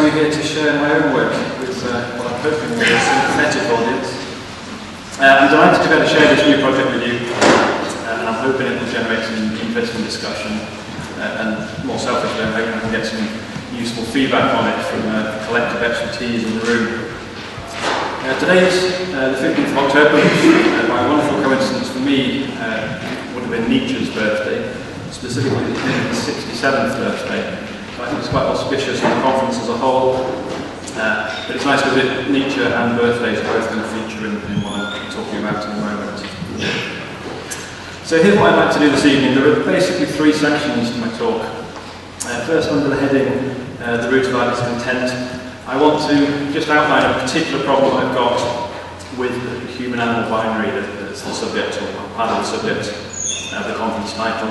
you here to share my own work with what I'm hoping will be a sympathetic audience. I'm delighted to be able to share this new project with you, and I'm hoping it will generate some interesting discussion, and more selfishly, I'm hoping I can get some useful feedback on it from collective expertise in the room. Today is the 15th of October, which by a wonderful coincidence for me would have been Nietzsche's birthday, specifically his 67th birthday. So I think it's quite auspicious for the conference as a whole, but it's nice because Nietzsche and birthdays are both going to feature in what I'm talking about in a moment. So here's what I'd like to do this evening. There are basically three sections to my talk. First, under the heading, The Root of Our Discontent, I want to just outline a particular problem I've got with the human-animal binary that's the subject, or part of the subject of the conference title.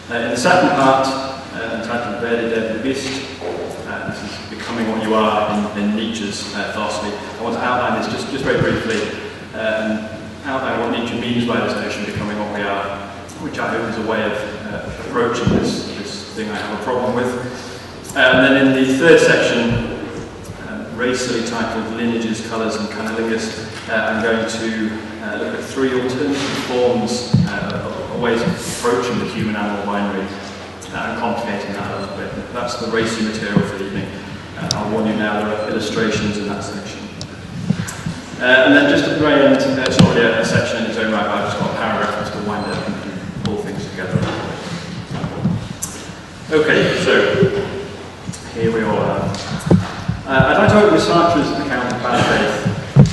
In the second part, entitled Werde der Beast, this is Becoming What You Are in Nietzsche's philosophy. I want to outline this just very briefly, and outline what Nietzsche means by this notion of becoming what we are, which I hope is a way of approaching this thing I have a problem with. And then in the third section, racily titled Lineages, Colours and Cunnilingus, I'm going to look at three alternative forms or ways of approaching the human-animal binary and complicating that a little bit. That's the racy material for the evening. I'll warn you now, there are illustrations in that section. And then just at the very end, it's already a section in its own right, but I've just got a paragraph just to wind up and pull things together. Okay, so here we all are. I'd like to open with Sartre's account of bad faith.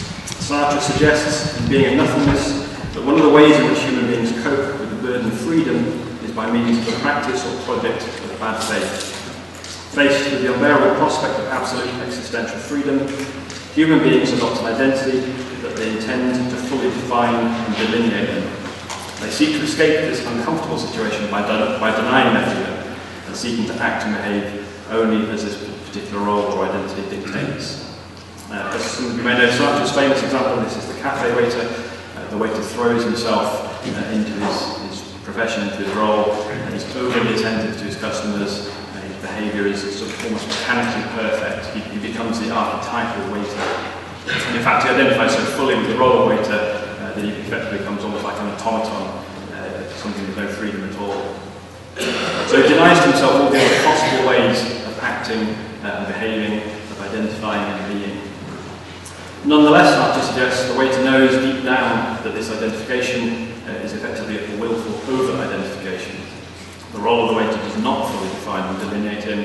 Sartre suggests in Being of Nothingness that one of the ways in which human beings cope with the burden of freedom is by means of the practice or project of bad faith. Faced with the unbearable prospect of absolute existential freedom, human beings adopt an identity that they intend to fully define and delineate them. They seek to escape this uncomfortable situation by denying their freedom and seeking to act and behave only as this particular role or identity dictates. As some of you may know, Sartre's famous example of this is the cafe waiter. The waiter throws himself into his profession, into his role, and he's overly attentive to his customers. His behaviour is sort of almost mechanically perfect. He becomes the archetypal waiter. And in fact, he identifies so fully with the role of waiter that he effectively becomes almost like an automaton, something with no freedom at all. So he denies to himself all the other possible ways of acting and behaving, of identifying and being. Nonetheless, Sartre suggests the waiter knows deep down that this identification is effectively a willful over-identification. The role of the waiter does not fully define and delineate him,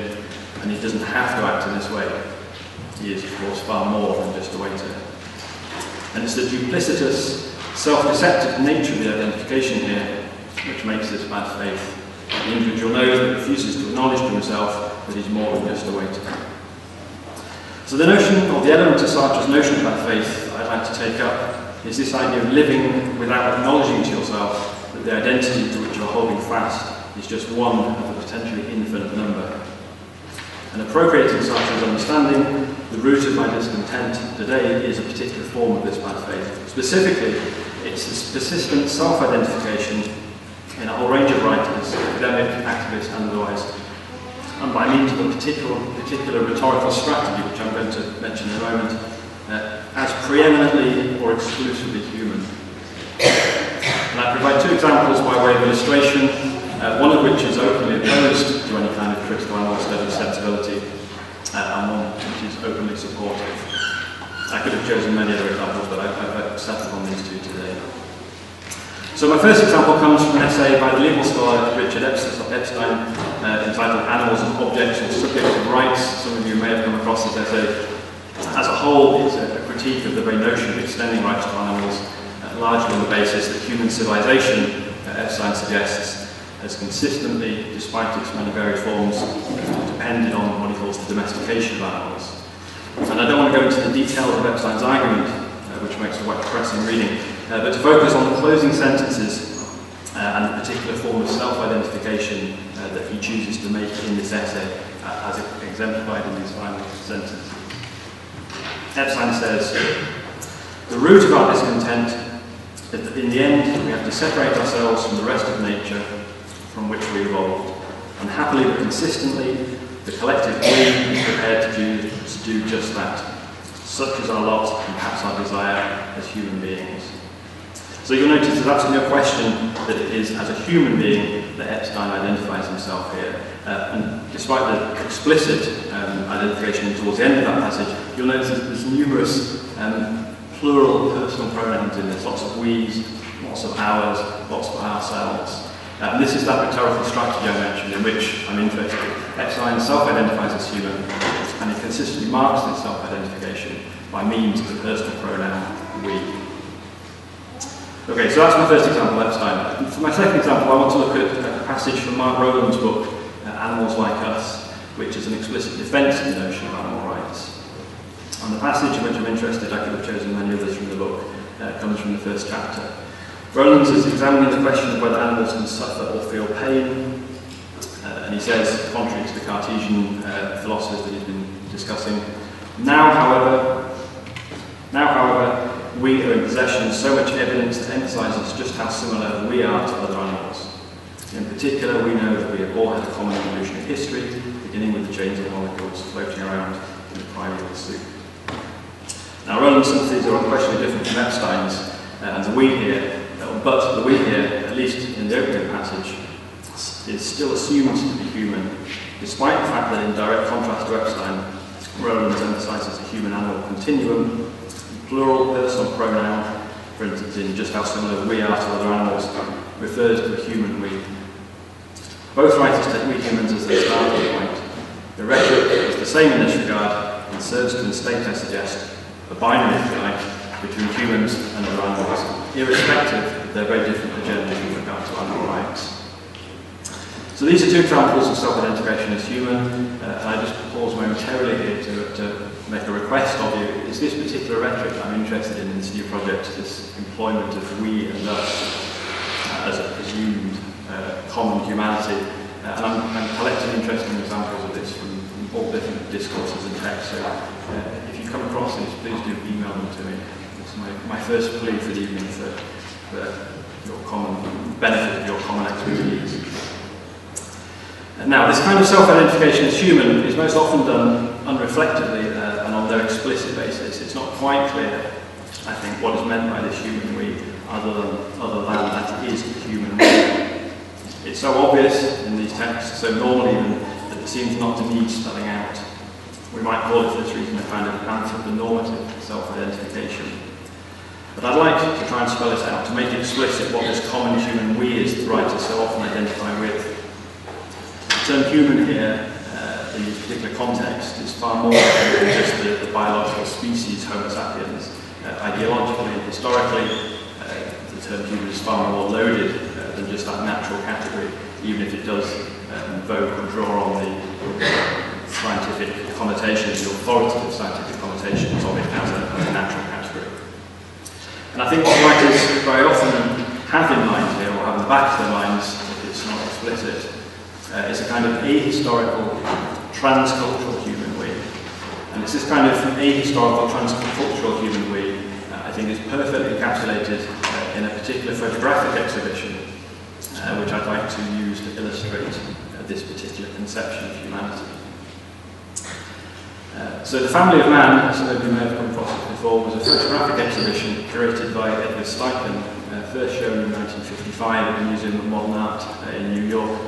and he doesn't have to act in this way. He is, of course, far more than just a waiter. And it's the duplicitous, self-deceptive nature of the identification here which makes this bad faith. The individual knows but refuses to acknowledge to himself that he's more than just a waiter. So the notion, or the element of Sartre's notion of bad faith I'd like to take up is this idea of living without acknowledging to yourself that the identity to which you're holding fast is just one of a potentially infinite number. And appropriating Sartre's understanding, the root of my discontent today is a particular form of this bad faith. Specifically, it's this persistent self-identification in a whole range of writers, academic, activist, and otherwise, and by means of a particular rhetorical strategy, which I'm going to mention in a moment, as preeminently or exclusively human. And I provide two examples by way of illustration, one of which is openly opposed to any kind of critical animal study sensibility, and one which is openly supportive. I could have chosen many other examples, but I've settled on these two today. So my first example comes from an essay by the legal scholar Richard Epstein, entitled Animals as Objects or Subjects of Rights. Some of you may have come across this essay. As a whole, it's a critique of the very notion of extending rights to animals, largely on the basis that human civilization, Epstein suggests, has consistently, despite its many varied forms, depended on what he calls the domestication of animals. And I don't want to go into the details of Epstein's argument, which makes for quite depressing reading, but to focus on the closing sentences and the particular form of self-identification that he chooses to make in this essay, as exemplified in these final sentences. Epstein says, "The root of our discontent is that in the end we have to separate ourselves from the rest of nature from which we evolved, and happily but consistently The collective we is prepared to do just that. Such is our lot and perhaps our desire as human beings. So you'll notice there's absolutely no question that it is as a human being that Epstein identifies himself here. And despite the explicit identification towards the end of that passage, you'll notice there's numerous plural personal pronouns in this, lots of we's, lots of ours, lots of ourselves. And this is that rhetorical strategy I mentioned in which I'm interested. Epstein self-identifies as human, and he consistently marks this self-identification by means of the personal pronoun we. Okay, so that's my first example, Epstein. For my second example, I want to look at a passage from Mark Rowland's book, Animals Like Us, which is an explicit defence of the notion of animal rights. And the passage in which I'm interested, I could have chosen many others from the book, comes from the first chapter. Rowland is examining the question of whether animals can suffer or feel pain, and he says, contrary to the Cartesian philosophers that he's been discussing, now, however, we are in possession of so much evidence that emphasises just how similar we are to other animals. In particular, we know that we have all had a common evolutionary history, beginning with the chains of molecules floating around in the primeval soup. Now, Rowland's sympathies are unquestionably different from Epstein's, and the we here, but the we here, at least in the opening passage, is still assumed to be human, despite the fact that in direct contrast to Epstein, Rowland emphasises a human-animal continuum, plural personal pronoun, for instance, in just how similar we are to other animals, refers to a human we. Both writers take we humans as their starting point. The rhetoric is the same in this regard and serves to instate, I suggest, a binary, if you like, between humans and other animals, irrespective of their very different agendas with regard to animal rights. So these are two examples of self-identification as human, and I just pause momentarily here to make a request of you. It's this particular rhetoric that I'm interested in this new project, this employment of we and us as a presumed common humanity. And I'm collecting interesting examples of this from all different discourses and texts. So if you come across these, please do email them to me. It's my first plea for the evening for your common benefit of your common expertise. Now, this kind of self-identification as human is most often done unreflectively and on their explicit basis. It's not quite clear, I think, what is meant by this human we, other than that it is a human we. It's so obvious in these texts, so normal even, that it seems not to need spelling out. We might call it for this reason a kind of anthroponormative self-identification. But I'd like to try and spell it out, to make explicit what this common human we is the writers so often identify with. The term human here, in this particular context, is far more than just the biological species Homo sapiens. Ideologically and historically, the term human is far more loaded than just that natural category, even if it does invoke or draw on the scientific connotations, the authoritative scientific connotations of it as a natural category. And I think what writers very often have in mind here, or have in the back of their minds, if it's not explicit, is a kind of ahistorical, transcultural human we. And it's this kind of ahistorical, transcultural human we, I think, is perfectly encapsulated in a particular photographic exhibition, which I'd like to use to illustrate this particular conception of humanity. So The Family of Man, some of you may have come across it before, was a photographic exhibition curated by Edward Steichen, first shown in 1955 at the Museum of Modern Art in New York.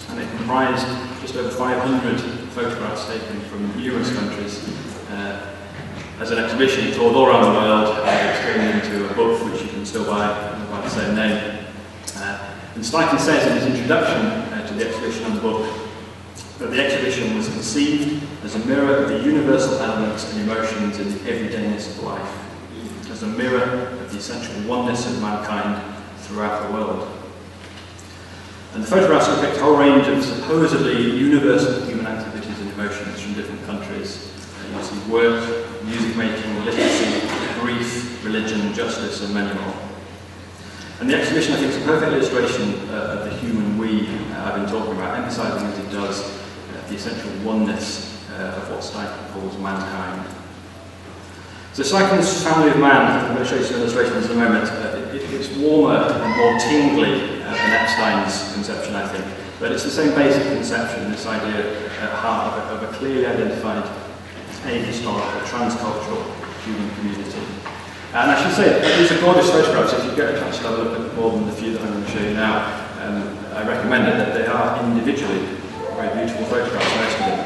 And it comprised just over 500 photographs taken from numerous countries. As an exhibition, it toured all around the world. It's turned into a book which you can still buy by the same name. And Steichen says in his introduction to the exhibition and the book that the exhibition was conceived as a mirror of the universal elements and emotions in the everydayness of life, as a mirror of the essential oneness of mankind throughout the world. And the photographs depict a whole range of supposedly universal human activities and emotions from different countries. You see work, music making, literacy, grief, religion, justice, and many more. And the exhibition, I think, is a perfect illustration of the human we I've been talking about, emphasising as it does the essential oneness of what Steichen calls mankind. So Steichen's Family of Man, I'm going to show you some illustrations in a moment, it's warmer and more tingly than Epstein's conception, I think. But it's the same basic conception, this idea at heart of a clearly identified ahistorical, transcultural human community. And I should say, these are gorgeous photographs. If you get a chance to have a look at more than the few that I'm going to show you now, I recommend it, that they are individually very beautiful photographs, most of them.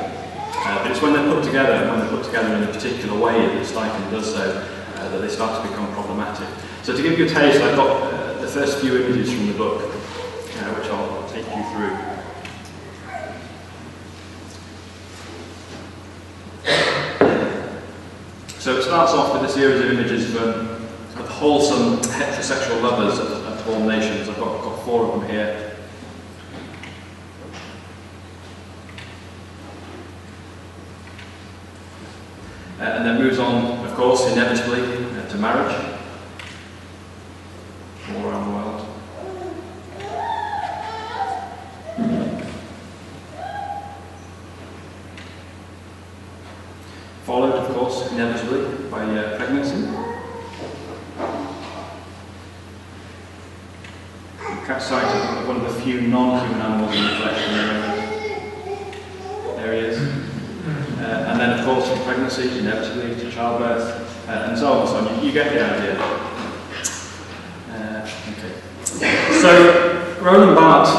But it's when they're put together, and when they're put together in a particular way that Steichen does so, that they start to become problematic. So to give you a taste, I've got the first few images from the book, which I'll take you through. So it starts off with a series of images of wholesome heterosexual lovers of all nations. I've got 4 of them here. And then moves on, of course, inevitably to marriage all around the world. Followed, of course, inevitably by pregnancy. You catch sight of one of the few non-human animals in the collection. There he is. And then, of course, from pregnancy, inevitably to childbirth, and so on and so on. You get the idea. Okay. So, Roland Barthes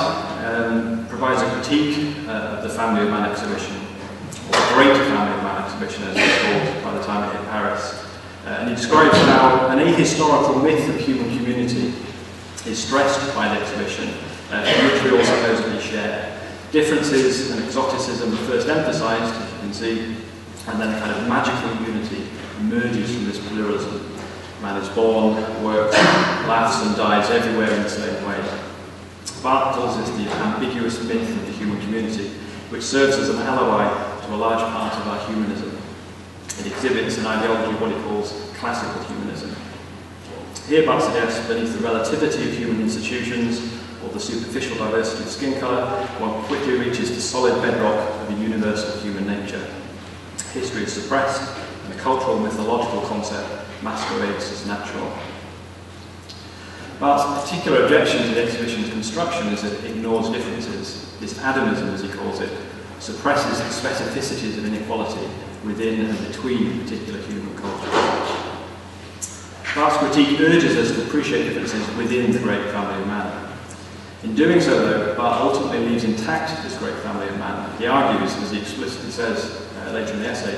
provides a critique of the Family of Man exhibition, or the Great Family of Man exhibition, as it's called by the time it hit Paris. And he describes how an ahistorical myth of human community is stressed by the exhibition, in which we all supposedly share. Differences and exoticism are first emphasised, as you can see, and then a kind of magical unity emerges from this pluralism. Man is born, works, laughs and dies everywhere in the same way. Barthes calls this the ambiguous myth of the human community, which serves as an alibi to a large part of our humanism. It exhibits an ideology of what he calls classical humanism. Here Barthes suggests beneath the relativity of human institutions, or the superficial diversity of skin colour, one quickly reaches the solid bedrock of a universal human nature. History is suppressed, and the cultural mythological concept masquerades as natural. Barthes' particular objection to the exhibition's construction is that it ignores differences. This atomism, as he calls it, suppresses the specificities of inequality within and between particular human cultures. Barthes' critique urges us to appreciate differences within the great family of man. In doing so, though, Barthes ultimately leaves intact this great family of man. He argues, as he explicitly says later in the essay,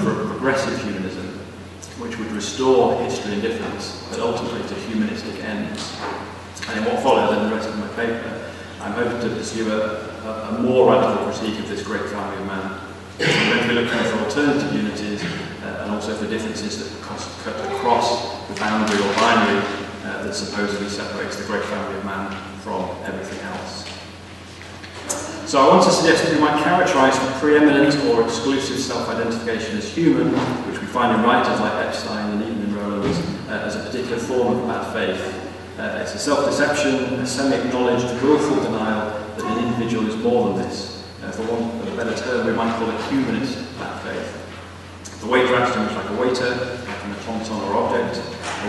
for a progressive humanism, which would restore history and difference, but ultimately to humanistic ends. And in what follows in the rest of my paper, I'm hoping to pursue a more radical critique of this great family of man. I'm going to be looking for alternative unities and also for differences that cut across the boundary or binary that supposedly separates the great family of man from everything else. So I want to suggest that we might characterise the preeminent or exclusive self-identification as human, which we find in writers like Epstein and even in Roland, as a particular form of bad faith. It's a self-deception, a semi-acknowledged, willful denial that an individual is more than this. For want of a better term, we might call it humanist bad faith. The waiter acts too much like a waiter, like an automaton or object,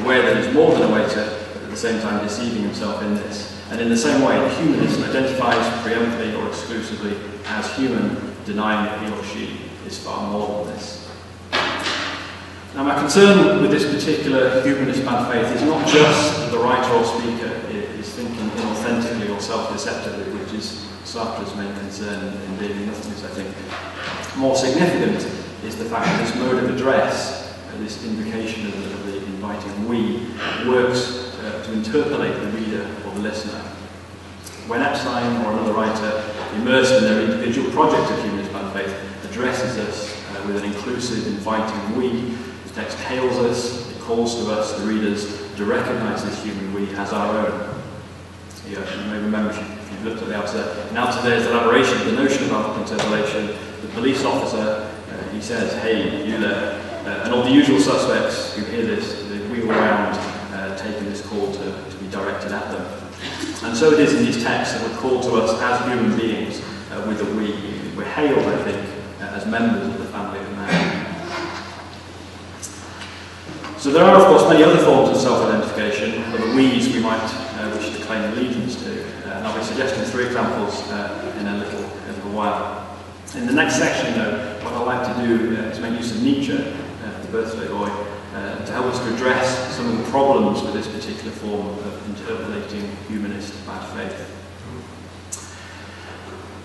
aware that he's more than a waiter, but at the same time deceiving himself in this. And in the same way, the humanist identifies preeminently or exclusively as human, denying that he or she is far more than this. Now, my concern with this particular humanist bad faith is not just that the writer or speaker is thinking inauthentically or self-deceptively, which is Sartre's main concern in Being and Nothingness, I think. More significant is the fact that this mode of address, this invocation of the inviting we, works to interpolate the reader or the listener. When Epstein or another writer, immersed in their individual project of humanist bad faith, addresses us with an inclusive, inviting we, the text hails us, it calls to us, the readers, to recognise this human we as our own. You may remember, if you've looked at the outset, in Altaire's elaboration of the notion of auto-interpolation, the police officer, he says, "Hey, you there," and all the usual suspects who hear this, they wheel around, taking this call to be directed at them. And so it is in these texts that we're called to us as human beings with a we. We're hailed, I think, as members of the family of man. So there are, of course, many other forms of self-identification. Other we's we might which to claim allegiance to. And I'll be suggesting 3 examples in a little while. In the next section, though, what I'd like to do is make use of Nietzsche, the birthday boy, to help us to address some of the problems with this particular form of interpolating humanist bad faith.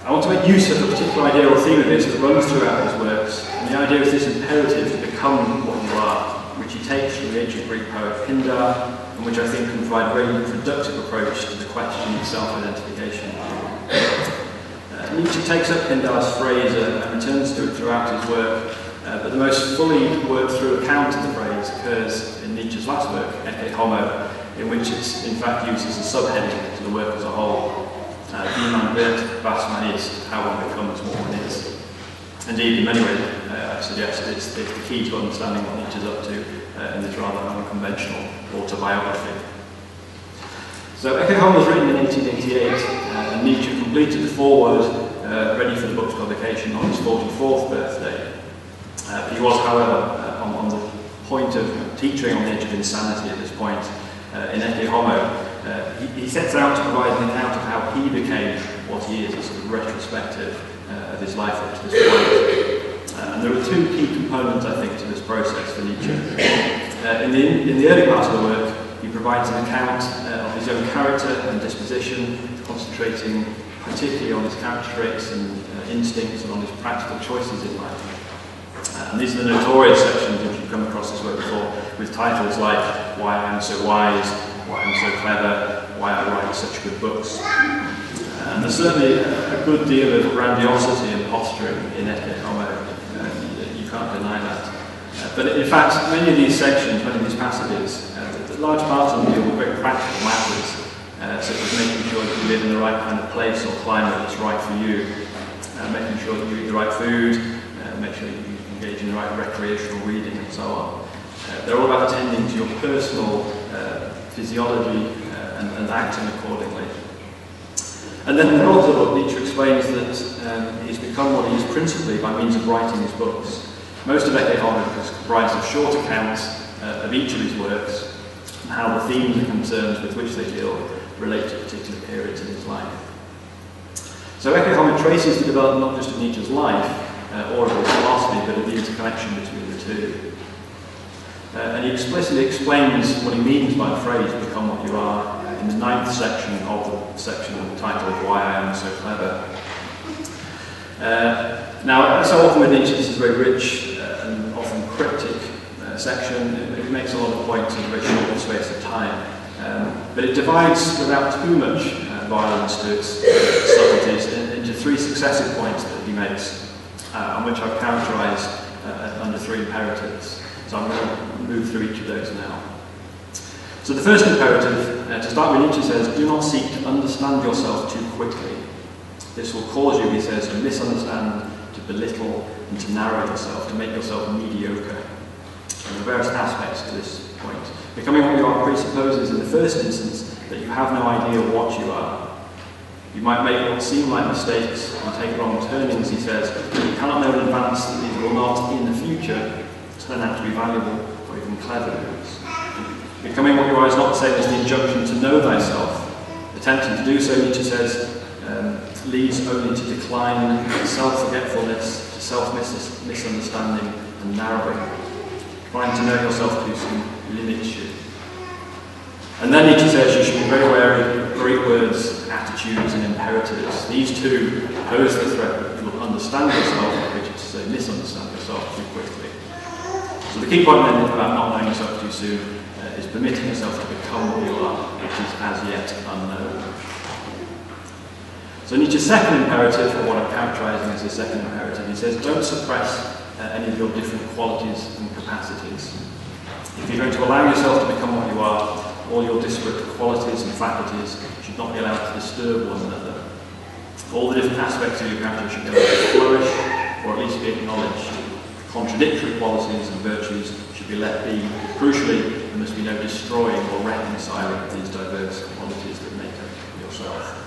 I want to make use of a particular idea or theme of this that runs throughout his works, and the idea is this imperative to become what you are, which he takes from the ancient Greek poet Pindar, and which I think can provide a very productive approach to the question of self-identification. Nietzsche takes up Pindar's phrase and returns to it throughout his work, but the most fully worked through account of the phrase occurs in Nietzsche's last work, Ecce Homo, in which it's in fact used as a subheading to the work as a whole. Wie man wird, was man ist, how one becomes what one is. Indeed, in many ways, I suggest it's the key to understanding what Nietzsche's up to in this rather unconventional autobiography. So Ecce Homo was written in 1888, and Nietzsche completed the foreword ready for the book's publication on his 44th birthday. He was, however, on the point of teetering on the edge of insanity at this point. In Ecce Homo, he sets out to provide an account of how he became what he is, a sort of retrospective of his life up to this point. And there are 2 key components, I think, to this process for Nietzsche. In the early part of the work, he provides an account of his own character and disposition, concentrating particularly on his character traits and instincts and on his practical choices in life. And these are the notorious sections, if you've come across this work before, with titles like Why I Am So Wise, Why I'm So Clever, Why I Write Such Good Books. And there's certainly a good deal of grandiosity and posturing in Ecce Homo. You can't deny that. But in fact, many of these sections, many of these passages, large parts of them deal with very practical matters, such as making sure that you live in the right kind of place or climate that's right for you, making sure that you eat the right food, make sure you engage in the right recreational reading and so on. They're all about attending to your personal physiology and acting accordingly. And then in the course of the book, Nietzsche explains that he's become what he is principally by means of writing his books. Most of Ecce Homo is comprised of short accounts of each of his works, and how the themes and concerns with which they deal relate to particular periods in his life. So Ecce Homo traces the development not just of Nietzsche's life or of his philosophy, but of the interconnection between the 2. And he explicitly explains what he means by the phrase "become what you are" in the 9th section of the section titled "Why I Am So Clever." Now, so often with Nietzsche, this is a very rich and often cryptic section. It makes a lot of points in a very short space of time, but it divides without too much violence to its subtleties into 3 successive points that he makes, on which I've characterised under 3 imperatives. So I'm going to move through each of those now. So the first imperative, to start with, Nietzsche says, do not seek to understand yourself too quickly. This will cause you, he says, to misunderstand, to belittle, and to narrow yourself, to make yourself mediocre. And there are various aspects to this point. Becoming what you are presupposes, in the first instance, that you have no idea what you are. You might make what seem like mistakes and take wrong turnings, he says, but you cannot know in advance that these will not, in the future, turn out to be valuable or even clever moves. Becoming what you are is not the same as the injunction to know thyself. Attempting to do so, Nietzsche says, leads only to decline, to self-forgetfulness, to self-misunderstanding and narrowing. Trying to know yourself too soon limits you. And then Nietzsche says you should be very wary of Greek words, attitudes and imperatives. These 2 pose the threat that you will understand yourself, which is to say misunderstand yourself too quickly. So the key point then about not knowing yourself too soon is permitting yourself to become what you are, which is as yet unknown. So Nietzsche's second imperative, or what I'm characterising as his second imperative, he says, don't suppress any of your different qualities and capacities. If you're going to allow yourself to become what you are, all your disparate qualities and faculties should not be allowed to disturb one another. All the different aspects of your character should be allowed to flourish, or at least be acknowledged. Contradictory qualities and virtues should be let be. Crucially, there must be no destroying or reconciling these diverse qualities that make up yourself.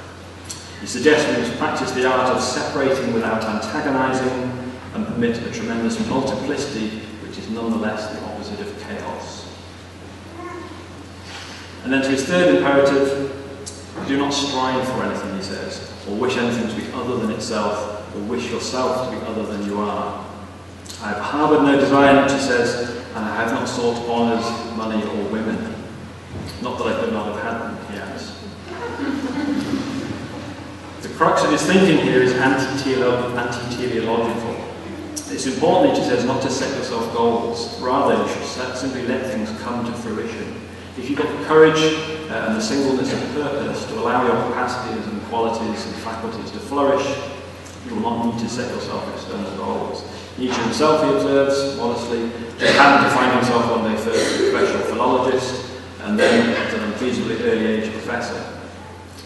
He suggests we must practice the art of separating without antagonising and permit a tremendous multiplicity which is nonetheless the opposite of chaos. And then to his third imperative, Do not strive for anything, he says, or wish anything to be other than itself, or wish yourself to be other than you are. I have harboured no desire, Nietzsche says, and I have not sought honours, money, or women. Not that I could not have had them, he adds. The crux of his thinking here is anti-teleological. It's important, Nietzsche says, not to set yourself goals. Rather, you should simply let things come to fruition. If you've got the courage and the singleness of purpose to allow your capacities and qualities and faculties to flourish, you will not need to set yourself external goals. Nietzsche himself, he observes, modestly, just happened to find himself one day first a professional philologist, and then at an unfeasibly early age professor.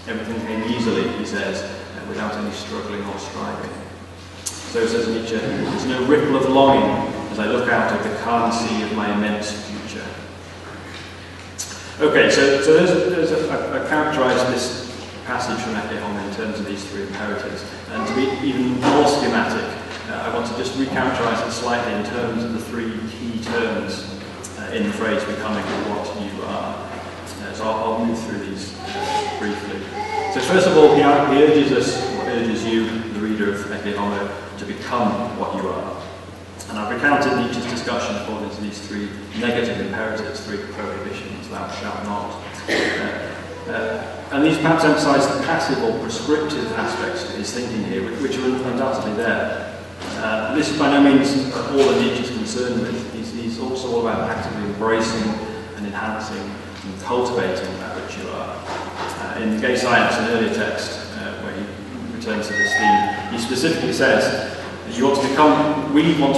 Everything came easily, he says, without any struggling or striving. So says Nietzsche, there's no ripple of longing as I look out at the calm sea of my immense future. Okay, so I characterise this passage from Ecce Homo in terms of these three imperatives. And to be even more schematic, I want to just recharacterise it slightly in terms of the three key terms in the phrase becoming what you are. So I'll move through these briefly. So first of all, he urges us, or urges you, the reader of Ecce Homo, to become what you are. And I've recounted Nietzsche's discussion according to these three negative imperatives, three prohibitions, thou shalt not. And these perhaps emphasise the passive or prescriptive aspects of his thinking here, which are undoubtedly there. This is by no means all that Nietzsche is concerned with. He's also all about actively embracing and enhancing and cultivating that which you are. In Gay Science, an earlier text, where he returns to this theme, he specifically says, we want to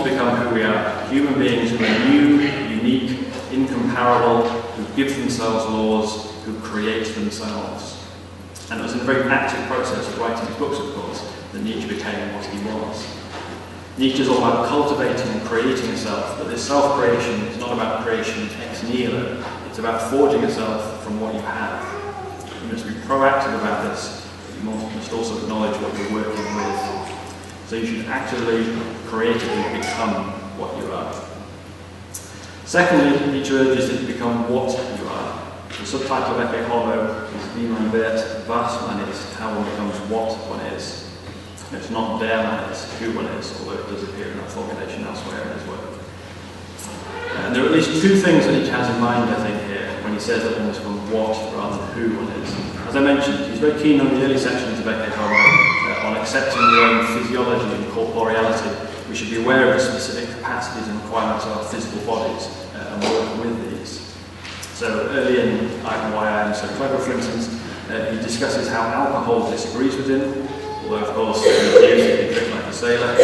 become who we are, human beings who are new, unique, incomparable, who give themselves laws, who create themselves. And it was in a very active process of writing his books, of course, that Nietzsche became what he was. Nietzsche is all about cultivating and creating a self, but this self-creation is not about creation ex nihilo, it's about forging a self from what you have. You must be proactive about this, but you must also acknowledge what you're working with. So you should actively, creatively become what you are. Secondly, Nietzsche urges that you become what you are. The subtitle of Ecce Homo is Wie man wird, was man ist, how one becomes what one is. It's not der man is, who one is, although it does appear in that formulation elsewhere in his work. And there are at least two things that Nietzsche has in mind, I think, here, when he says that one must become what rather than who one is. As I mentioned, he's very keen on the early sections of Ecce Homo, on accepting your own physiology and corporeality. We should be aware of the specific capacities and requirements of our physical bodies and work with these. So early in Why I Am So Clever, for instance, he discusses how alcohol disagrees with him, although of course he refused to drink like a sailor,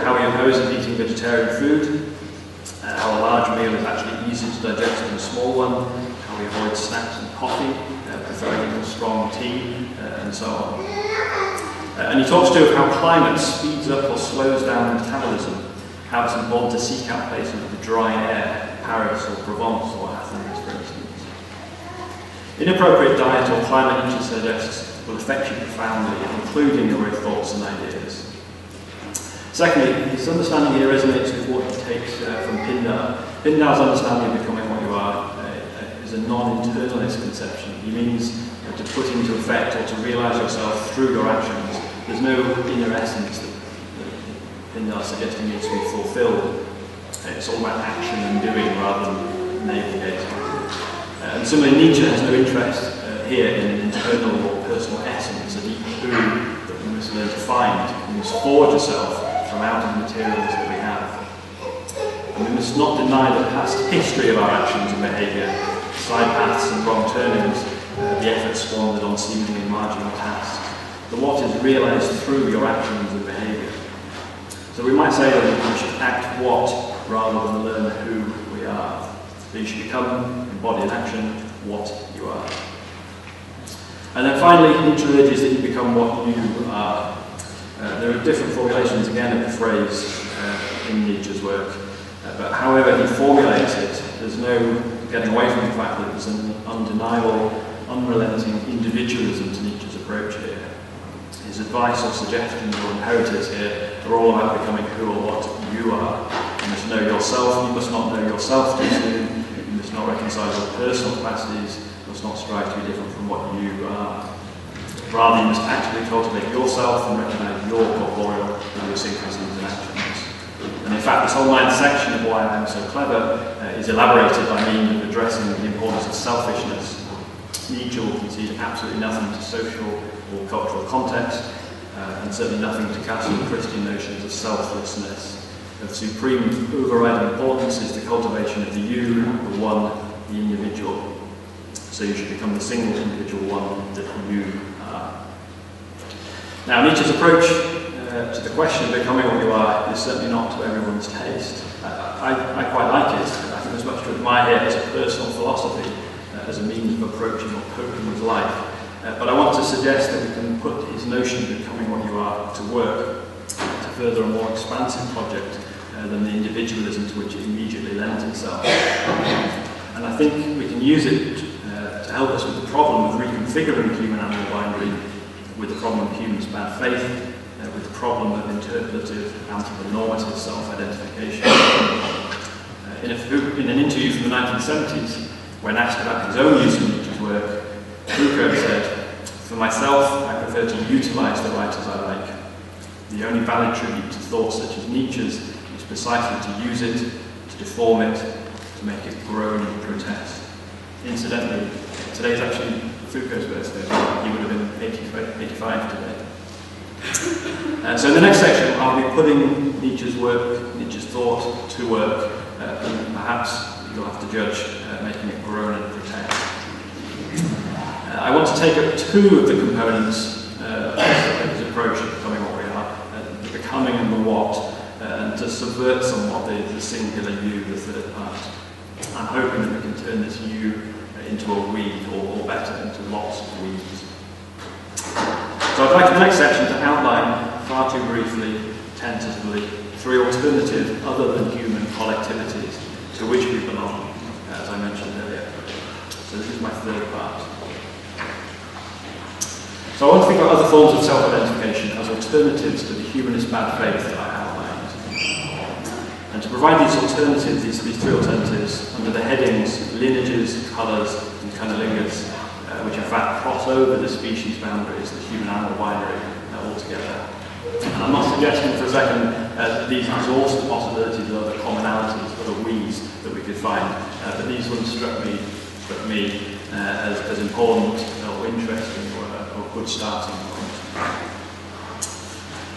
how he opposes eating vegetarian food, how a large meal is actually easier to digest than a small one, how he avoids snacks and coffee, preferring a strong tea, and so on. And he talks too of how climate speeds up or slows down metabolism, how it's important to seek out places with dry air, Paris or Provence or Athens, for instance. Inappropriate diet or climate, Nietzsche suggests, will affect you profoundly, including your very thoughts and ideas. Secondly, his understanding here resonates with what he takes from Pindar. Pindar's understanding of becoming what you are is a non-internalist conception. He means to put into effect or to realise yourself through your actions. There's no inner essence that Pindar is suggesting needs to be fulfilled. It's all about action and doing rather than navel-gazing. And similarly, Nietzsche has no interest here in an internal or personal essence, a deep who that we must learn to find. We must forge ourselves from out of the materials that we have. And we must not deny the past history of our actions and behaviour, side paths and wrong turnings, the effort squandered on seemingly marginal tasks. The what is realised through your actions and behaviour. So we might say that we should act what rather than learn who we are. So you should become, embody in action, what you are. And then finally, Nietzsche urges that you become what you are. There are different formulations again of the phrase in Nietzsche's work, but however he formulates it, there's no getting away from the fact that there's an undeniable, unrelenting individualism to Nietzsche's approach here. His advice or suggestions or imperatives here are all about becoming who or what you are. You must know yourself, you must not know yourself too soon, you must not reconcile your personal capacities, you must not strive to be different from what you are. Rather, you must actively cultivate yourself and recognise your corporeal idiosyncrasies and actions. And in fact, this whole ninth section of Why I Am So Clever is elaborated by means of addressing the importance of selfishness. Nietzsche will concede absolutely nothing to social or cultural context, and certainly nothing to classical Christian notions of selflessness. Of supreme overriding importance is the cultivation of the you, the one, the individual. So you should become the single individual one that you are. Now, Nietzsche's approach to the question of becoming what you are is certainly not to everyone's taste. I quite like it. I think there's much to admire here as a personal philosophy, as a means of approaching or coping with life. But I want to suggest that we can put his notion of becoming what you are to work to further a more expansive project than the individualism to which it immediately lends itself. And I think we can use it to help us with the problem of reconfiguring human-animal binary, with the problem of humans' bad faith, with the problem of interpretative, anthroponormative self-identification. In an interview from the 1970s, when asked about his own use of Nietzsche's work, Brookes said, "For myself, I prefer to utilise the writers I like. The only valid tribute to thought such as Nietzsche's is precisely to use it, to deform it, to make it groan and protest." Incidentally, today's actually Foucault's birthday. He would have been 85 today. So in the next section, I'll be putting Nietzsche's work, Nietzsche's thought to work, and perhaps you'll have to judge making it groan and protest. I want to take up two of the components of his approach to becoming what we are, the becoming and the what, and to subvert somewhat the singular you, the third part. I'm hoping that we can turn this you into a we, or better, into lots of we's. So I'd like in the next section to outline, far too briefly, tentatively, three alternative, other than human collectivities to which we belong, as I mentioned earlier. So this is my third part. So I want to think about other forms of self-identification as alternatives to the humanist bad faith that I outlined. And to provide these alternatives, these three alternatives, under the headings lineages, colours, and cunnilingus, which in fact cross over the species boundaries, the human-animal binary, altogether. And I'm not suggesting for a second that these exhaust the possibilities of other commonalities, other we's that we could find, but these ones struck me as important or interesting or a good starting point.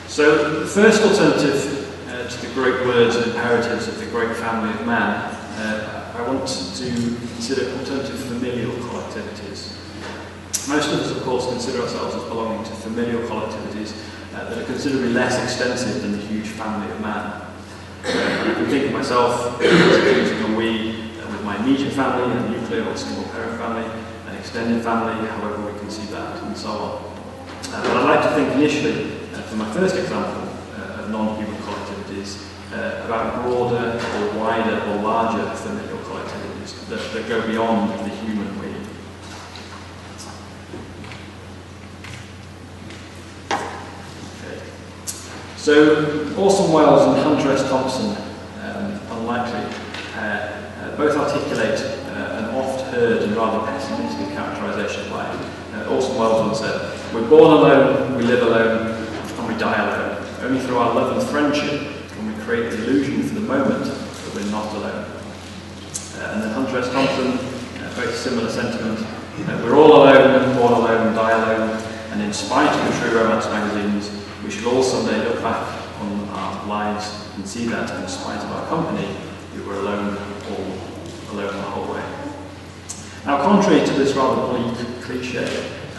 So the first alternative to the great words and imperatives of the great family of man, I want to consider alternative familial collectivities. Most of us, of course, consider ourselves as belonging to familial collectivities that are considerably less extensive than the huge family of man. I can think of myself as using a we with my immediate family, a nuclear or single parent family, an extended family, however we conceive that, and so on. But I'd like to think initially, for my first example of non-human collectivities, about broader or wider or larger familial collectivities that go beyond the human we. So, Orson Welles and Hunter S. Thompson, unlikely, both articulate an oft-heard and rather pessimistic characterization of life. Orson Welles once said, "We're born alone, we live alone, and we die alone. Only through our love and friendship can we create the illusion for the moment that we're not alone." And then Hunter S. Thompson, very similar sentiment. "We're all alone, born alone, die alone, and in spite of the true romance magazines, we should all someday look back on our lives and see that in spite of our company, we were alone the whole way." Now, contrary to this rather bleak cliche,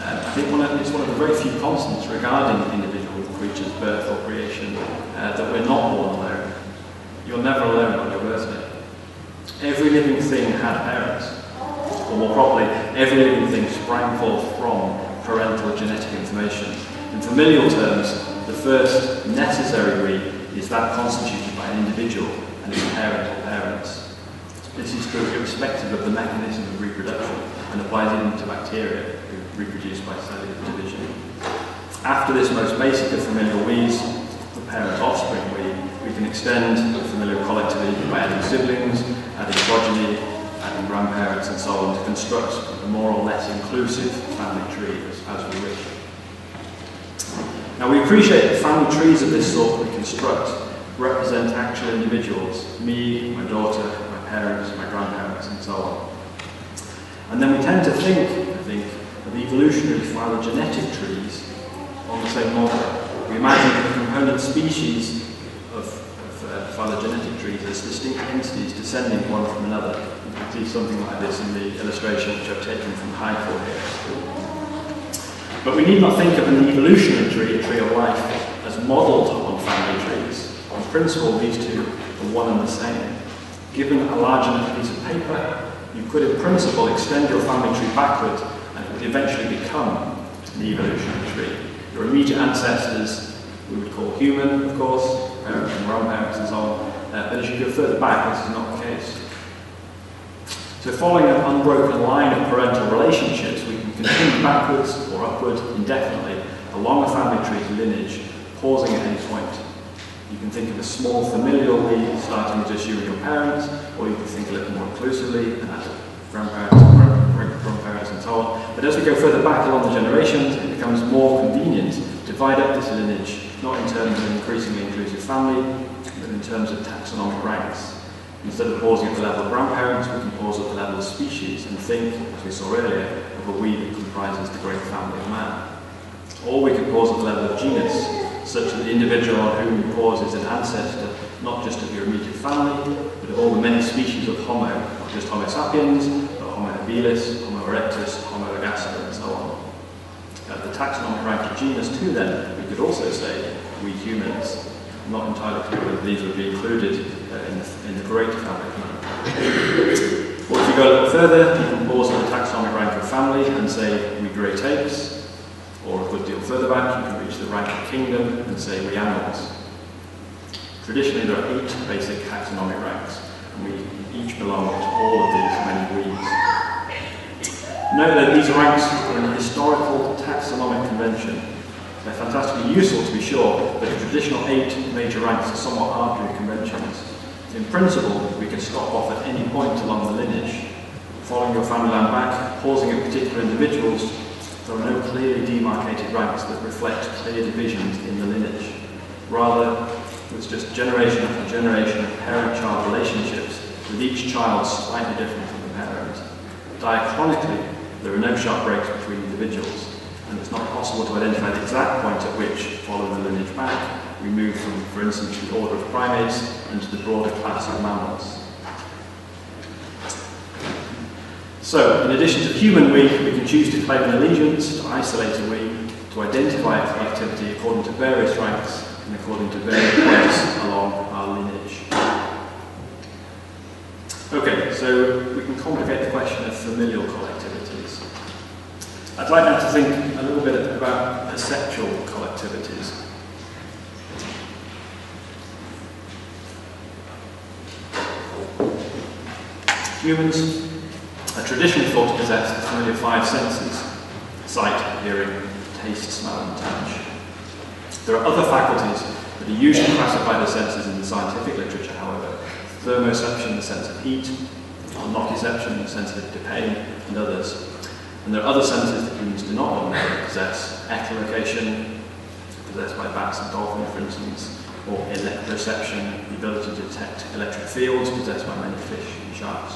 I think it's one of the very few constants regarding individual creatures' birth or creation that we're not born alone. You're never alone on your birthday. Every living thing had parents, or more properly, every living thing sprang forth from parental genetic information. In familial terms, the first necessary we is that constituted by an individual and its parent or parents. This is true irrespective of the mechanism of reproduction and applies even to bacteria who reproduce by cellular division. After this most basic of familial we's, the parent-offspring we can extend the familial collectivity by adding siblings, adding progeny, adding grandparents and so on to construct a more or less inclusive family tree as we wish. Now we appreciate that family trees of this sort we construct represent actual individuals, me, my daughter, my parents, my grandparents, and so on. And then we tend to think, I think, of evolutionary phylogenetic trees on the same model. We imagine the component species of phylogenetic trees as distinct entities descending one from another. You can see something like this in the illustration which I've taken from Highfield here. But we need not think of an evolutionary tree, a tree of life, as modelled on family trees. In principle, these two are one and the same. Given a large enough piece of paper, you could in principle extend your family tree backward and it would eventually become an evolutionary tree. Your immediate ancestors we would call human, of course, parents and grandparents and so on, but as you go further back, this is not the case. So following an unbroken line of parental relationships, we can continue backwards or upward indefinitely along a family tree's lineage, pausing at any point. You can think of a small familial lead starting with just you and your parents, or you can think a little more inclusively and add grandparents, great-grandparents and so on. But as we go further back along the generations, it becomes more convenient to divide up this lineage, not in terms of an increasingly inclusive family, but in terms of taxonomic ranks. Instead of pausing at the level of grandparents, we can pause at the level of species and think, as we saw earlier, of a we that comprises the great family of man. Or we can pause at the level of genus, such that the individual on whom you pause is an ancestor, not just of your immediate family, but of all the many species of Homo, not just Homo sapiens, but Homo habilis, Homo erectus, Homo ergaster, and so on. At the taxonomic rank of genus too then, we could also say we humans. I'm not entirely clear whether these would be included in the great family of man. Or if you go a little further, you can pause at the taxonomic rank of family and say we great apes. Or a good deal further back, you can reach the rank of kingdom and say we animals. Traditionally, there are 8 basic taxonomic ranks, and we each belong to all of these many we's. Note that these ranks are an historical taxonomic convention. They're fantastically useful to be sure, but the traditional 8 major ranks are somewhat arbitrary conventions. In principle, we can stop off at any point along the lineage. Following your family line back, pausing at particular individuals, there are no clearly demarcated ranks that reflect clear divisions in the lineage. Rather, it's just generation after generation of parent-child relationships, with each child slightly different from the parent. Diachronically, there are no sharp breaks between individuals, and it's not possible to identify the exact point at which, following the lineage back, we move from, for instance, the order of primates into the broader class of mammals. So, in addition to the human we can choose to claim an allegiance, to isolate a we, to identify a collectivity according to various ranks and according to various points along our lineage. Okay, so we can complicate the question of familial collectivities. I'd like now to think a little bit about perceptual collectivities. Humans are traditionally thought to possess the familiar 5 senses: sight, hearing, taste, smell, and touch. There are other faculties that are usually classified as senses in the scientific literature, however: thermoception, the sense of heat; nociception, sensitive to pain, and others. And there are other senses that humans do not ordinarily possess: echolocation, possessed by bats and dolphins, for instance, or electroception, the ability to detect electric fields, possessed by many fish and sharks.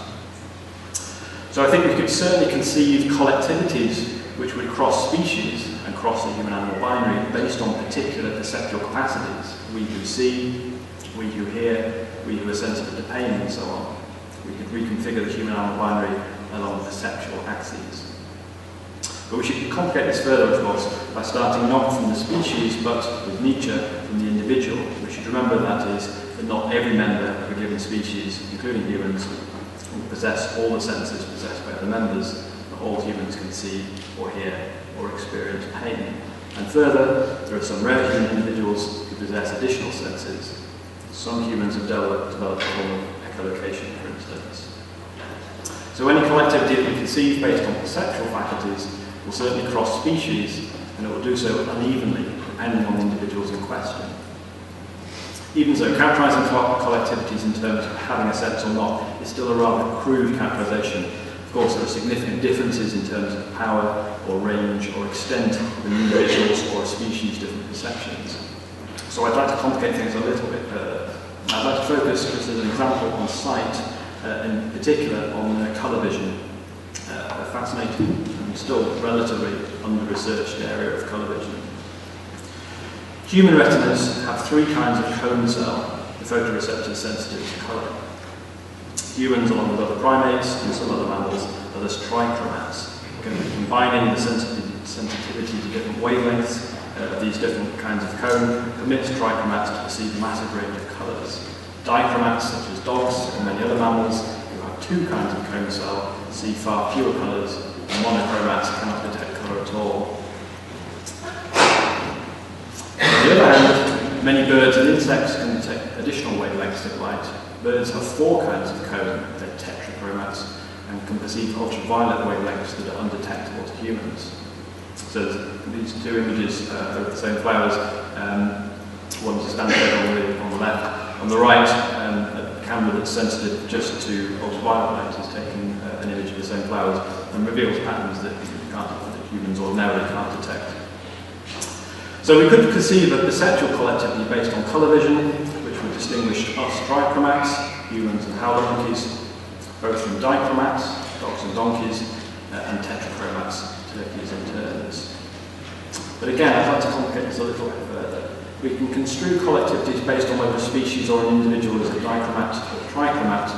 So I think we could certainly conceive collectivities which would cross species and cross the human-animal binary based on particular perceptual capacities. We who see, we who hear, we who are sensitive to pain, and so on. We could reconfigure the human-animal binary along perceptual axes. But we should complicate this further, of course, by starting not from the species, but with Nietzsche, from the individual. We should remember, that is, that not every member of a given species, including humans, will possess all the senses possessed by other members. Not all humans can see or hear or experience pain. And further, there are some rare human individuals who possess additional senses. Some humans have developed a form of echolocation, for instance. So any collectivity that we conceive based on perceptual faculties will certainly cross species, and it will do so unevenly, depending on the individuals in question. Even so, characterising collectivities in terms of having a sense or not is still a rather crude characterisation. Of course, there are significant differences in terms of power or range or extent of an individual's or a species' different perceptions. So I'd like to complicate things a little bit further. I'd like to focus, just as an example, on sight, in particular on colour vision, a fascinating and still relatively under-researched area of colour vision. Human retinas have three kinds of cone cell, the photoreceptors sensitive to colour. Humans, along with other primates and some other mammals, are thus trichromats, combining the sensitivity to different wavelengths of these different kinds of cone permits trichromats to perceive a massive range of colours. Dichromats, such as dogs and many other mammals, who have two kinds of cone cell, see far fewer colours, and monochromats cannot detect colour at all. On the other hand, many birds and insects can detect additional wavelengths of light. Birds have four kinds of cone, they're tetrachromats, and can perceive ultraviolet wavelengths that are undetectable to humans. So these two images of the same flowers, one's a standard photo on the left. On the right, a camera that's sensitive just to ultraviolet light is taking an image of the same flowers and reveals patterns that humans ordinarily can't detect. So we could conceive a perceptual collectivity based on colour vision, which would distinguish us trichromats, humans and howler monkeys, both from dichromats, dogs and donkeys, and tetrachromats, turkeys and terns. But again, I'd like to complicate this a little bit further. We can construe collectivities based on whether a species or an individual is a dichromat or trichromat,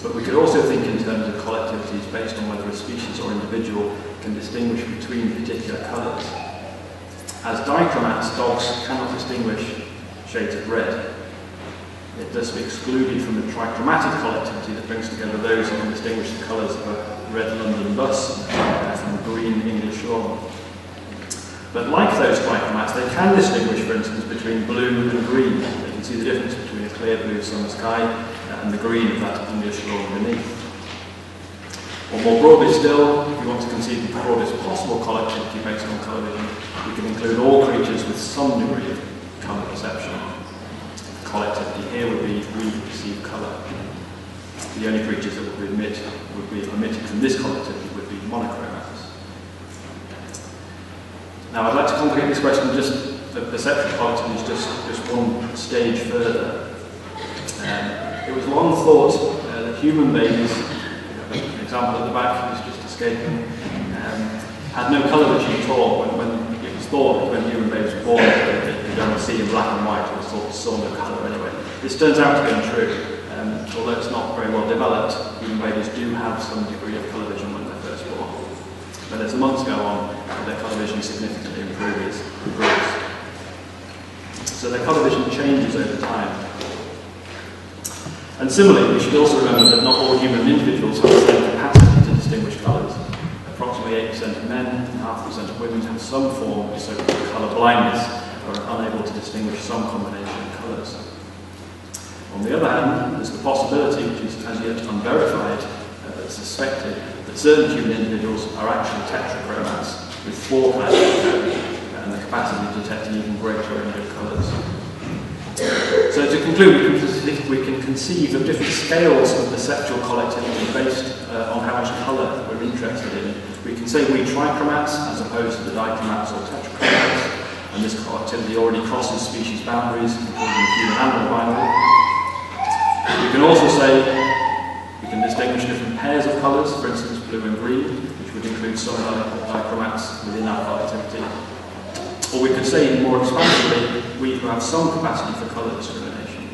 but we could also think in terms of collectivities based on whether a species or individual can distinguish between particular colours. As dichromats, dogs cannot distinguish shades of red. It thus be excluded from the trichromatic collectivity that brings together those who can distinguish the colours of a red London bus from a green English lawn. But like those trichromats, they can distinguish, for instance, between blue and green. They can see the difference between a clear blue summer sky and the green of that English lawn beneath. Or more broadly still, if we want to conceive the broadest possible collectivity based on colour vision, we can include all creatures with some degree of colour perception. The collectivity here would be we perceive colour. The only creatures that would be omitted from this collectivity would be monochromats. Now I'd like to complicate this question, just the perceptual collectivity is just one stage further. It was long thought that human babies, an example at the back who's just escaping, had no colour vision at all. When it was thought that when human babies were born, they could only see in black and white, it was thought saw no colour anyway. This turns out to be untrue. Although it's not very well developed, human babies do have some degree of colour vision when they're first born. But as the months go on, their colour vision significantly improves. So their colour vision changes over time. And similarly, we should also remember that not all human individuals have the same capacity to distinguish colours. Approximately 8% of men and 0.5% of women have some form of so-called colour blindness, or are unable to distinguish some combination of colours. On the other hand, there's the possibility, which is as yet unverified, but suspected, that certain human individuals are actually tetrachromats with four kinds of colours and the capacity to detect an even greater range of colours. So to conclude, we can conceive of different scales of perceptual collectivity based on how much colour we're interested in. We can say we trichromats as opposed to the dichromats or tetrachromats, and this collectivity already crosses species boundaries, including the human-animal binary. We can also say we can distinguish different pairs of colours, for instance blue and green, which would include some dichromats within our collectivity. Or we could say more expansively, we have some capacity for colour discrimination.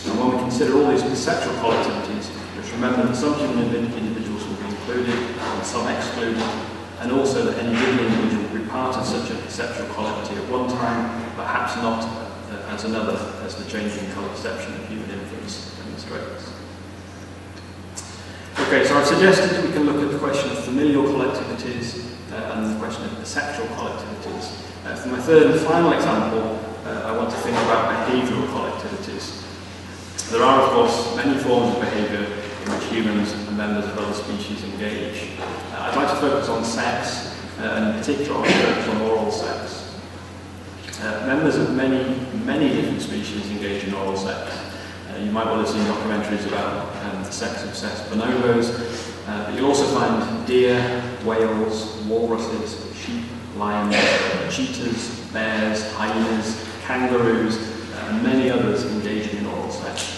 And when we consider all these perceptual collectivities, let's remember that some human individuals will be included and some excluded, and also that any given individual will be part of such a perceptual collectivity at one time, perhaps not as another, as the changing colour perception of human infants demonstrates. Okay, so I've suggested that we can look at the question of familial collectivities and the question of perceptual collectivities. For my third and final example, I want to think about behavioural collectivities. There are, of course, many forms of behaviour in which humans and members of other species engage. I'd like to focus on sex, and in particular on focus on oral sex. Members of many different species engage in oral sex. You might well have seen documentaries about the sex-obsessed bonobos, But you'll also find deer, whales, walruses, sheep, lions, cheetahs, bears, hyenas, kangaroos, and many others engaging in oral sex.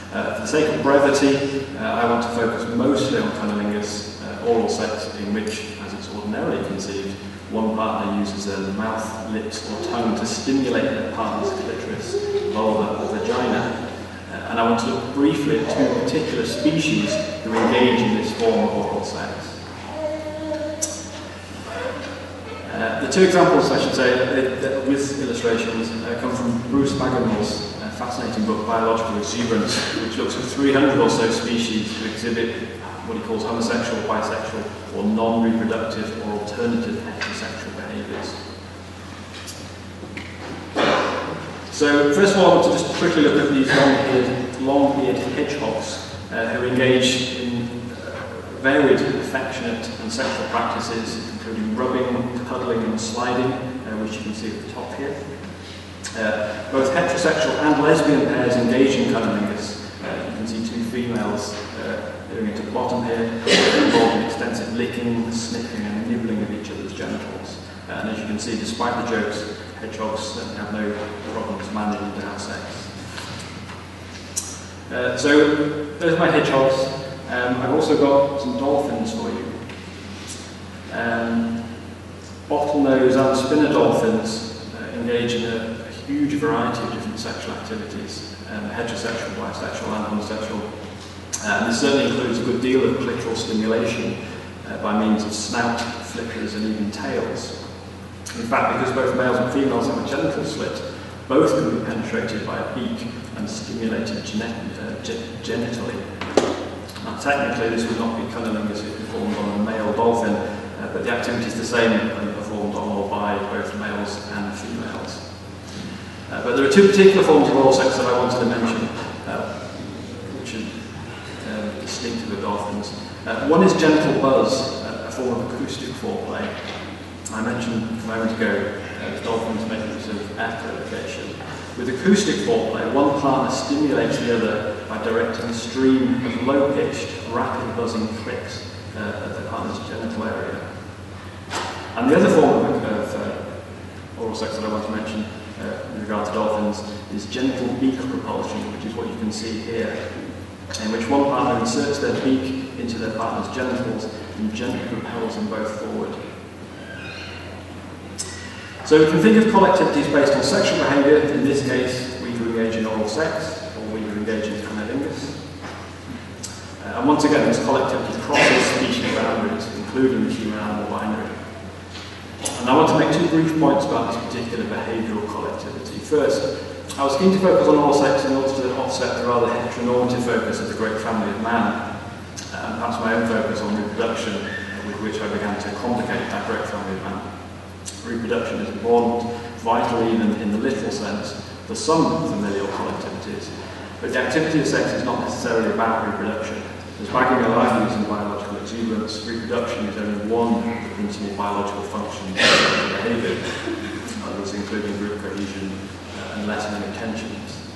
For the sake of brevity, I want to focus mostly on cunnilingus oral sex, in which, as it's ordinarily conceived, one partner uses their mouth, lips, or tongue to stimulate their partner's clitoris, vulva, or vagina. And I want to look briefly at two particular species who engage in this form of oral sex. The two examples, I should say, with illustrations, come from Bruce Bagenall's fascinating book, Biological Exuberance, which looks at 300 or so species who exhibit what he calls homosexual, bisexual, or non-reproductive or alternative heterosexual behaviours. So, first of all, I want to just quickly look at these long-eared hedgehogs who engage in varied affectionate and sexual practices, including rubbing, cuddling, and sliding, which you can see at the top here. Both heterosexual and lesbian pairs engage in cunnilingus. You can see two females doing it at the bottom here, involving extensive licking, sniffing, and nibbling of each other's genitals. And as you can see, despite the jokes, hedgehogs have no problems managing to have sex. So, those are my hedgehogs. I've also got some dolphins for you. Bottlenose and spinner dolphins engage in a huge variety of different sexual activities, heterosexual, bisexual, and homosexual. This certainly includes a good deal of clitoral stimulation by means of snout, flippers, and even tails. In fact, because both males and females have a genital slit, both can be penetrated by a beak and stimulated genitally. Now, technically, this would not be cunnilingus if performed on a male dolphin, but the activity is the same when performed on or by both males and females. But there are two particular forms of oral sex that I wanted to mention, which are distinctive of dolphins. One is genital buzz, a form of acoustic foreplay. I mentioned a moment ago that dolphins make use of air purification. With acoustic foreplay, one partner stimulates the other by directing a stream of low-pitched, rapid buzzing clicks at the partner's genital area. And the other form of oral sex that I want to mention with regard to dolphins is genital beak propulsion, which is what you can see here, in which one partner inserts their beak into their partner's genitals and gently propels them both forward. So we can think of collectivities based on sexual behaviour, in this case, we who engage in oral sex, or we who engage in cunnilingus. And once again, this collectivity crosses species boundaries, including the human-animal binary. And I want to make two brief points about this particular behavioural collectivity. First, I was keen to focus on oral sex in order to offset the rather heteronormative focus of the great family of man, and perhaps my own focus on reproduction, with which I began to complicate that great family of man. Reproduction is important, vital even in the literal sense, for some familial collectivities, but the activity of sex is not necessarily about reproduction. As Bagenall argues in Biological Exuberance, reproduction is only one of the principal biological functions of behaviour, others including group cohesion and lessening of tensions.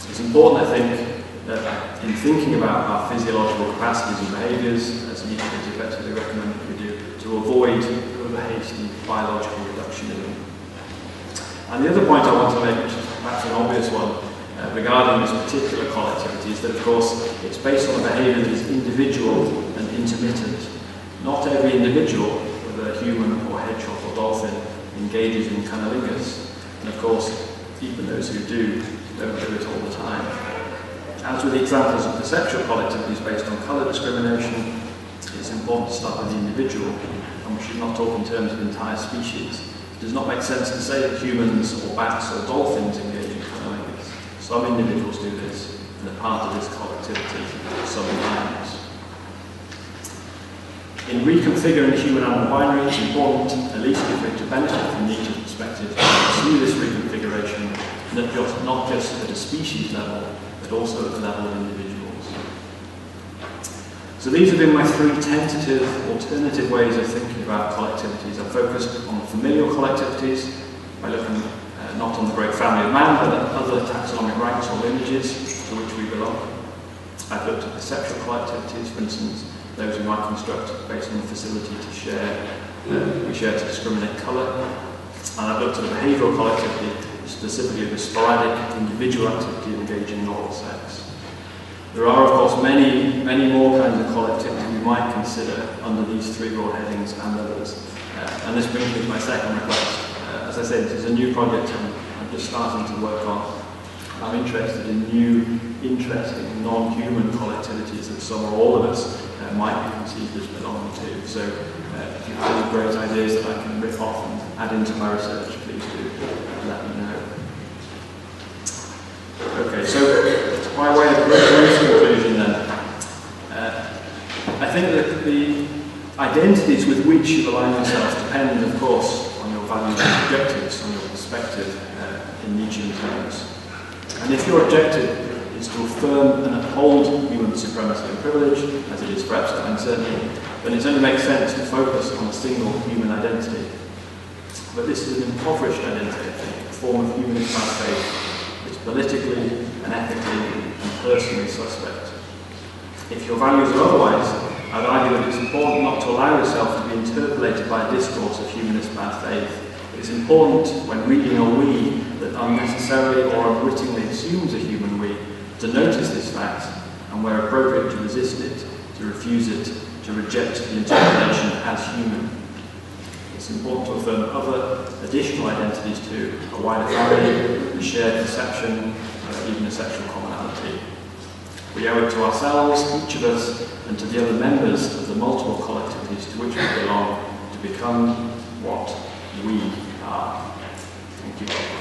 It's important, I think, that in thinking about our physiological capacities and behaviours, as Nietzsche effectively recommended we do, to avoid over-hasty biological reductionism. And the other point I want to make, which is perhaps an obvious one, regarding this particular collectivity, is that, of course, it's based on a behaviour that is individual and intermittent. Not every individual, whether human or hedgehog or dolphin, engages in cunnilingus. And of course, even those who do, don't do it all the time. As with the examples of perceptual collectivities based on colour discrimination, it's important to start with the individual, and we should not talk in terms of entire species. It does not make sense to say that humans or bats or dolphins engage in cunnilingus. Some individuals do this, and are part of this collectivity sometimes. In reconfiguring the human-animal binary, it's important, at least if we're to benefit from Nietzsche's perspective, to pursue this reconfiguration not just at a species level, but also at the level of individuals. So these have been my three tentative, alternative ways of thinking about collectivities. I've focused on familial collectivities by looking not on the great family of man, but at other taxonomic ranks or lineages to which we belong. I've looked at perceptual collectivities, for instance, those we might construct based on the facility to share, we share to discriminate colour. And I've looked at behavioural collectivity, specifically the sporadic individual activity of engaging in oral sex. There are, of course, many more kinds of collectivity we might consider under these three broad headings and others. And this brings me to my second request. As I said, this is a new project I'm just starting to work on. I'm interested in new, interesting, non-human collectivities that some or all of us might be conceived as belonging to. So if you have any great ideas that I can rip off and add into my research, please do let me know. Okay, so by way of brief conclusion then, I think that the identities with which you align yourself depend, of course, on your values and objectives, on your perspective in Nietzschean terms. And if your objective is to affirm and uphold human supremacy and privilege, as it is for Epstein certainly, then it only makes sense to focus on a single human identity. But this is an impoverished identity, I think, a form of humanist bad faith. It's politically and ethically and personally suspect. If your values are otherwise, I'd argue that it's important not to allow yourself to be interpolated by a discourse of humanist bad faith. It's important, when reading a we that unnecessarily or unwittingly assumes a human we, to notice this fact, and where appropriate to resist it, to refuse it, to reject the interpretation as human. It's important to affirm other additional identities too, a wider family, a shared perception, even a sexual commonality. We owe it to ourselves, each of us, and to the other members of the multiple collectivities to which we belong, to become what we are. Thank you.